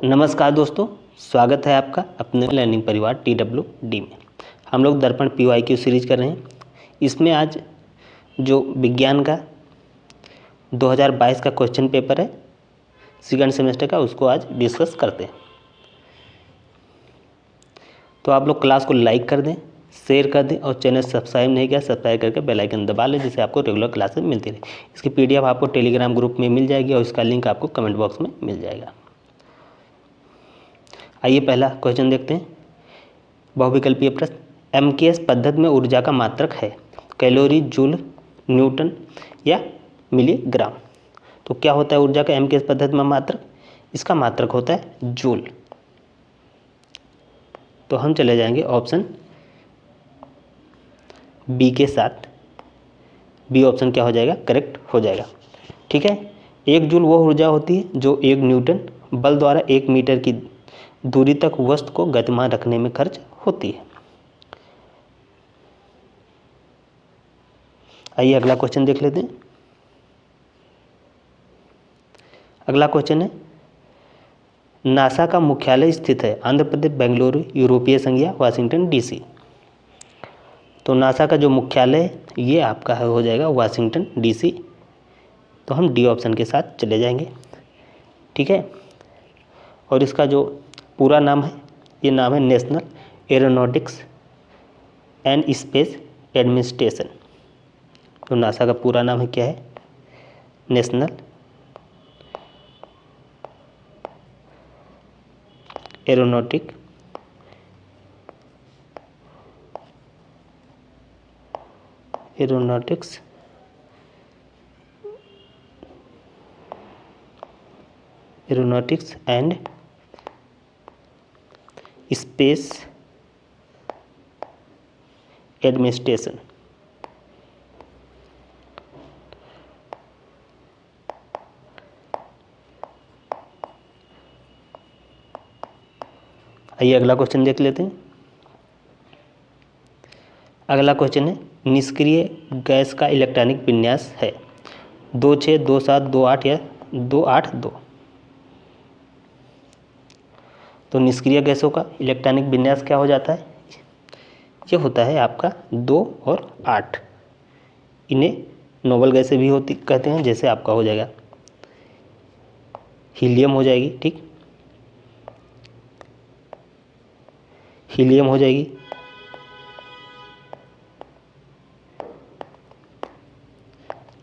नमस्कार दोस्तों, स्वागत है आपका अपने लर्निंग परिवार TWD में। हम लोग दर्पण PYQ सीरीज कर रहे हैं। इसमें आज जो विज्ञान का 2022 का क्वेश्चन पेपर है सेकंड सेमेस्टर का, उसको आज डिस्कस करते हैं। तो आप लोग क्लास को लाइक कर दें, शेयर कर दें और चैनल सब्सक्राइब नहीं किया सब्सक्राइब करके बेल आइकन दबा लें, जिससे आपको रेगुलर क्लासेस मिलती रहे। इसकी PDF आपको टेलीग्राम ग्रुप में मिल जाएगी और इसका लिंक आपको कमेंट बॉक्स में मिल जाएगा। आइए पहला क्वेश्चन देखते हैं। बहुविकल्पीय प्रश्न, MKS पद्धति में ऊर्जा का मात्रक है कैलोरी, जूल, न्यूटन या मिलीग्राम। तो क्या होता है ऊर्जा का MKS पद्धति में मात्रक? इसका मात्रक होता है जूल। तो हम चले जाएंगे ऑप्शन बी के साथ। बी ऑप्शन क्या हो जाएगा? करेक्ट हो जाएगा। ठीक है। एक जूल वो ऊर्जा होती है जो एक न्यूटन बल द्वारा 1 मीटर की दूरी तक वस्तु को गतिमान रखने में खर्च होती है। आइए अगला क्वेश्चन देख लेते हैं। अगला क्वेश्चन है, नासा का मुख्यालय स्थित है आंध्र प्रदेश, बेंगलुरु, यूरोपीय संघ या वाशिंगटन DC। तो नासा का जो मुख्यालय है ये आपका हो जाएगा वाशिंगटन DC। तो हम डी ऑप्शन के साथ चले जाएंगे। ठीक है। और इसका जो पूरा नाम है, ये नाम है national aeronautics and space administration. तो नासा का पूरा नाम है क्या है? National aeronautics and space administration. आइए अगला क्वेश्चन देख लेते हैं। अगला क्वेश्चन है, निष्क्रिय गैस का इलेक्ट्रॉनिक विन्यास है 26, 27, 28 या 282। तो निष्क्रिय गैसों का इलेक्ट्रॉनिक विन्यास क्या हो जाता है? ये होता है आपका 2 और 8। इन्हें नोबल गैसें भी होती कहते हैं, जैसे आपका हो जाएगा हीलियम हो जाएगी। ठीक, हीलियम हो जाएगी,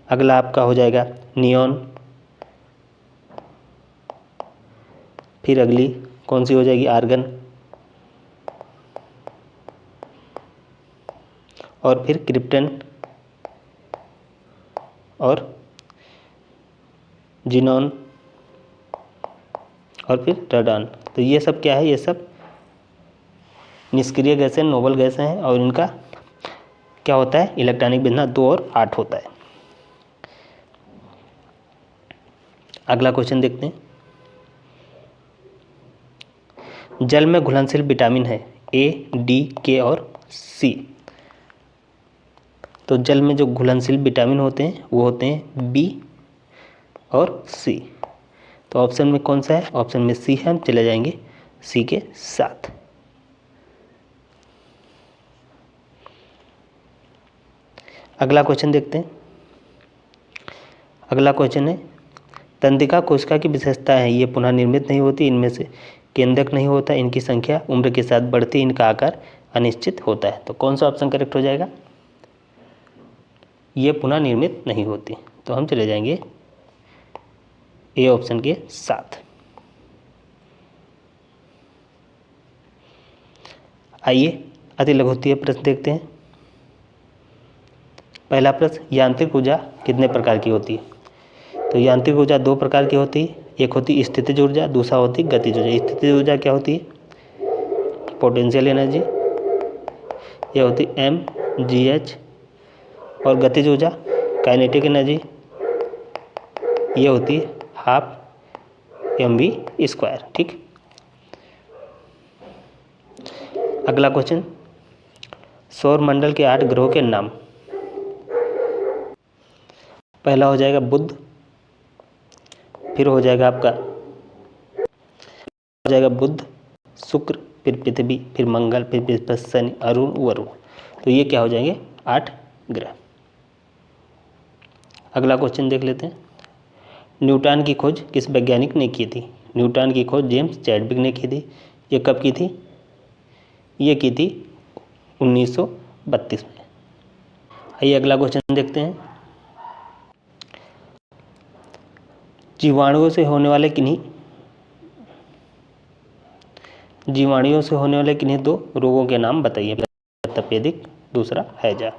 अगला आपका हो जाएगा नियॉन, फिर अगली कौन सी हो जाएगी? आर्गन, और फिर क्रिप्टन और जिनॉन और फिर रेडॉन। तो ये सब क्या है? ये सब निष्क्रिय गैसें, नोबल गैसें हैं और इनका क्या होता है? इलेक्ट्रॉनिक विन्यास 2 और 8 होता है। अगला क्वेश्चन देखते हैं। जल में घुलनशील विटामिन है A, D, K और C। तो जल में जो घुलनशील विटामिन होते हैं वो होते हैं B और C। तो ऑप्शन में कौन सा है? ऑप्शन में C है। हम चले जाएंगे C के साथ। अगला क्वेश्चन देखते हैं। अगला क्वेश्चन है, तंत्रिका कोशिका की विशेषता है ये पुनः निर्मित नहीं होती, इनमें से केंद्रक नहीं होता, इनकी संख्या उम्र के साथ बढ़ती, इनका आकार अनिश्चित होता है। तो कौन सा ऑप्शन करेक्ट हो जाएगा? ये पुनः निर्मित नहीं होती। तो हम चले जाएंगे ए ऑप्शन के साथ। आइए अति लघुत्तरीय प्रश्न देखते हैं। पहला प्रश्न, यांत्रिक ऊर्जा कितने प्रकार की होती है? तो यांत्रिक ऊर्जा 2 प्रकार की होती है। एक होती है स्थितिज ऊर्जा, दूसरा होती है गतिज ऊर्जा। स्थितिज ऊर्जा क्या होती है? पोटेंशियल एनर्जी, ये होती है mgh। और गतिज ऊर्जा काइनेटिक एनर्जी, ये होती है 12 mv²। ठीक। अगला क्वेश्चन, सौर मंडल के 8 ग्रहों के नाम। पहला हो जाएगा बुध, फिर हो जाएगा आपका जाएगा? बुध, शुक्र, फिर पृथ्वी, फिर मंगल, फिर बृहस्पति, शनि, अरुण, वरुण। तो ये क्या हो जाएंगे? 8 ग्रह। अगला क्वेश्चन देख लेते हैं। न्यूटन की खोज किस वैज्ञानिक ने की थी? न्यूटन की खोज जेम्स चैडविक ने की थी। ये कब की थी? ये की थी 1932 में। आइए अगला क्वेश्चन देखते हैं। जीवाणुओं से होने वाले किन्हीं दो रोगों के नाम बताइए। पहला तपेदिक, दूसरा हैजा।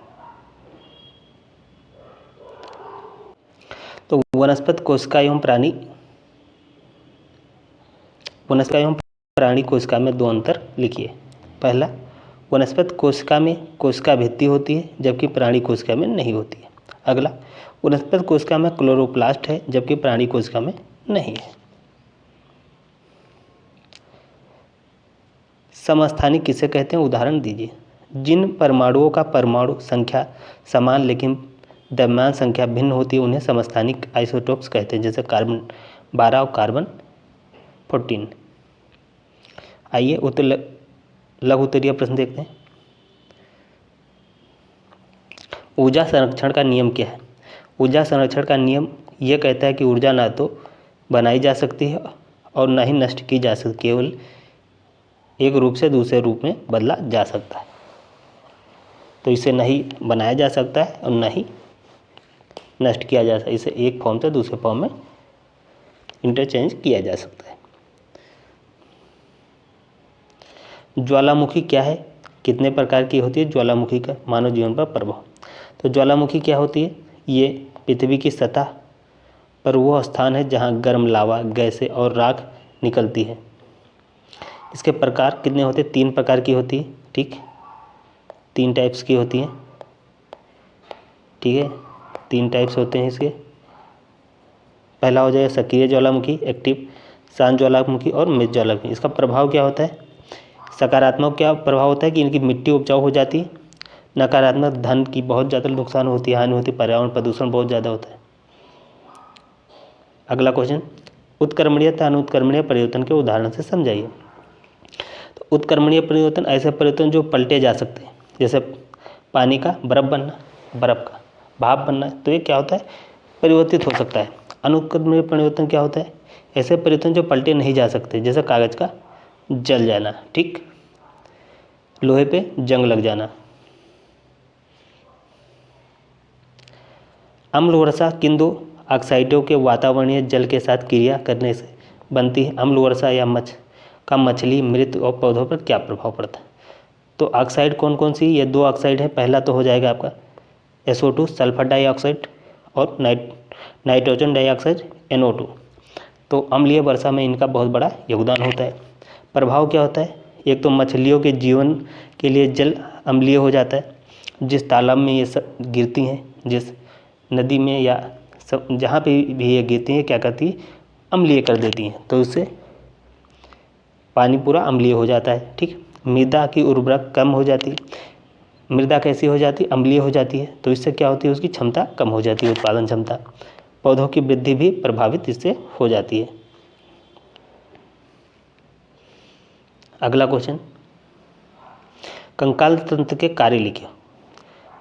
तो वनस्पति कोशिका एवं प्राणी कोशिका में दो अंतर लिखिए। पहला, वनस्पति कोशिका में कोशिका भित्ति होती है जबकि प्राणी कोशिका में नहीं होती है। अगला, वनस्पति कोशिका में क्लोरोप्लास्ट है जबकि प्राणी कोशिका में नहीं है। समस्थानिक किसे कहते हैं? उदाहरण दीजिए। जिन परमाणुओं का परमाणु संख्या समान लेकिन द्रव्यमान संख्या भिन्न होती है उन्हें समस्थानिक आइसोटोप्स कहते हैं, जैसे कार्बन 12 और कार्बन 14। आइए लघु उत्तरीय प्रश्न देखते हैं। ऊर्जा संरक्षण का नियम क्या है? ऊर्जा संरक्षण का नियम यह कहता है कि ऊर्जा ना तो बनाई जा सकती है और ना ही नष्ट की जा सकती, केवल एक रूप से दूसरे रूप में बदला जा सकता है। तो इसे नहीं बनाया जा सकता है और ना ही नष्ट किया जा सकता है। इसे एक फॉर्म से दूसरे फॉर्म में इंटरचेंज किया जा सकता है। ज्वालामुखी क्या है? कितने प्रकार की होती है ज्वालामुखी का मानव जीवन पर प्रभाव? तो ज्वालामुखी क्या होती है? ये पृथ्वी की सतह पर वह स्थान है जहाँ गर्म लावा, गैसें और राख निकलती है। इसके प्रकार कितने होते हैं? 3 प्रकार की होती है। ठीक, 3 टाइप्स की होती हैं। ठीक है, 3 टाइप्स होते हैं इसके। पहला हो जाएगा सक्रिय ज्वालामुखी, एक्टिव, शांत ज्वालामुखी और मृत ज्वालामुखी। इसका प्रभाव क्या होता है? सकारात्मक क्या प्रभाव होता है कि इनकी मिट्टी उपजाऊ हो जाती है। नकारात्मक धन की बहुत ज़्यादा नुकसान होती है, हानि होती है, पर्यावरण प्रदूषण बहुत ज़्यादा होता है। अगला क्वेश्चन, उत्क्रमणीय तथा अनुत्क्रमणीय परिवर्तन के उदाहरण से समझाइए। तो उत्क्रमणीय परिवर्तन ऐसे परिवर्तन जो पलटे जा सकते हैं, जैसे पानी का बर्फ बनना, बर्फ का भाप बनना। तो ये क्या होता है? परिवर्तित हो सकता है। अनुत्क्रमणीय परिवर्तन क्या होता है? ऐसे परिवर्तन जो पलटे नहीं जा सकते, जैसे कागज का जल जाना, ठीक, लोहे पे जंग लग जाना। अम्ल वर्षा किन दो ऑक्साइडों के वातावरणीय जल के साथ क्रिया करने से बनती है? अम्ल वर्षा या मछली, मृत और पौधों पर क्या प्रभाव पड़ता है? तो ऑक्साइड कौन कौन सी? ये 2 ऑक्साइड है। पहला तो हो जाएगा आपका SO2 सल्फर डाइऑक्साइड और नाइट्रोजन डाइऑक्साइड NO2। तो अम्लीय वर्षा में इनका बहुत बड़ा योगदान होता है। प्रभाव क्या होता है? एक तो मछलियों के जीवन के लिए जल अम्लीय हो जाता है। जिस तालाब में ये सब गिरती हैं, जिस नदी में या सब जहाँ पे भी ये गिरती हैं, क्या करती है? अम्लीय कर देती हैं। तो उससे पानी पूरा अम्लीय हो जाता है। ठीक, मृदा की उर्वरक कम हो जाती है। मृदा कैसी हो जाती है? अम्लीय हो जाती है। तो इससे क्या होती है? उसकी क्षमता कम हो जाती है, उत्पादन क्षमता। पौधों की वृद्धि भी प्रभावित इससे हो जाती है। अगला क्वेश्चन, कंकाल तंत्र के कार्य लिखिए।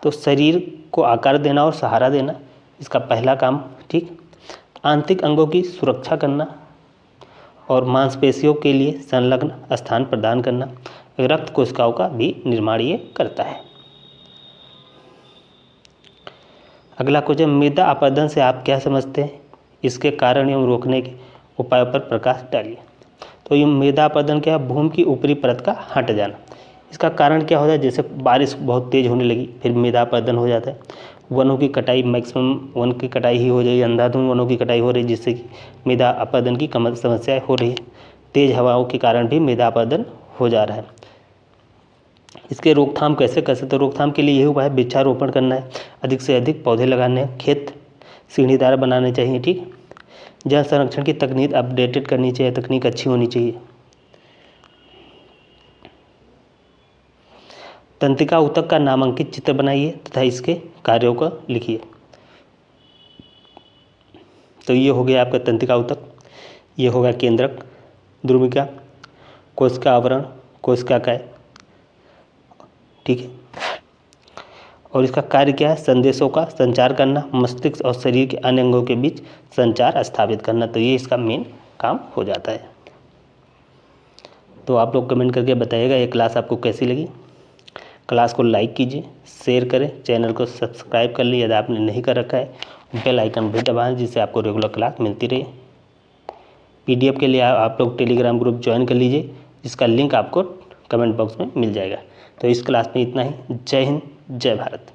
तो शरीर को आकार देना और सहारा देना इसका पहला काम। ठीक, आंतरिक अंगों की सुरक्षा करना और मांसपेशियों के लिए संलग्न स्थान प्रदान करना, रक्त कोशिकाओं का भी निर्माण ये करता है। अगला क्वेश्चन, मृदा अपरदन से आप क्या समझते हैं? इसके कारण एवं रोकने के उपायों पर प्रकाश डालिए। तो ये मृदा अपरदन क्या है? भूमि की ऊपरी परत का हट जाना। इसका कारण क्या होता है? जैसे बारिश बहुत तेज़ होने लगी, फिर मृदा अपरदन हो जाता है। वनों की कटाई, मैक्सिमम वन की कटाई ही हो जाएगी, अंधाधुंध वनों की कटाई हो रही है, जिससे कि मृदा अपरदन की समस्या हो रही है। तेज़ हवाओं के कारण भी मृदा अपरदन हो जा रहा है। इसके रोकथाम कैसे कर सकते हैं? रोकथाम के लिए यही उपाय है, वृक्षारोपण करना है, अधिक से अधिक पौधे लगाने हैं, खेत सीढ़ीदार बनाने चाहिए। ठीक, जल संरक्षण की तकनीक अपडेटेड करनी चाहिए, तकनीक अच्छी होनी चाहिए। तंत्रिका ऊतक का नामांकित चित्र बनाइए तथा इसके कार्यों को लिखिए। तो ये हो गया आपका तंत्रिका ऊतक, ये होगा केंद्रक, ध्रुविका, कोशिका आवरण, कोशिका काय, ठीक है। और इसका कार्य क्या है? संदेशों का संचार करना, मस्तिष्क और शरीर के अन्य अंगों के बीच संचार स्थापित करना। तो ये इसका मेन काम हो जाता है। तो आप लोग कमेंट करके बताइएगा ये क्लास आपको कैसी लगी। क्लास को लाइक कीजिए, शेयर करें, चैनल को सब्सक्राइब कर लीजिए यदि आपने नहीं कर रखा है, बेल आइकन भी दबाएं जिससे आपको रेगुलर क्लास मिलती रहे। PDF के लिए आप लोग टेलीग्राम ग्रुप ज्वाइन कर लीजिए, जिसका लिंक आपको कमेंट बॉक्स में मिल जाएगा। तो इस क्लास में इतना ही। जय हिंद, जय भारत।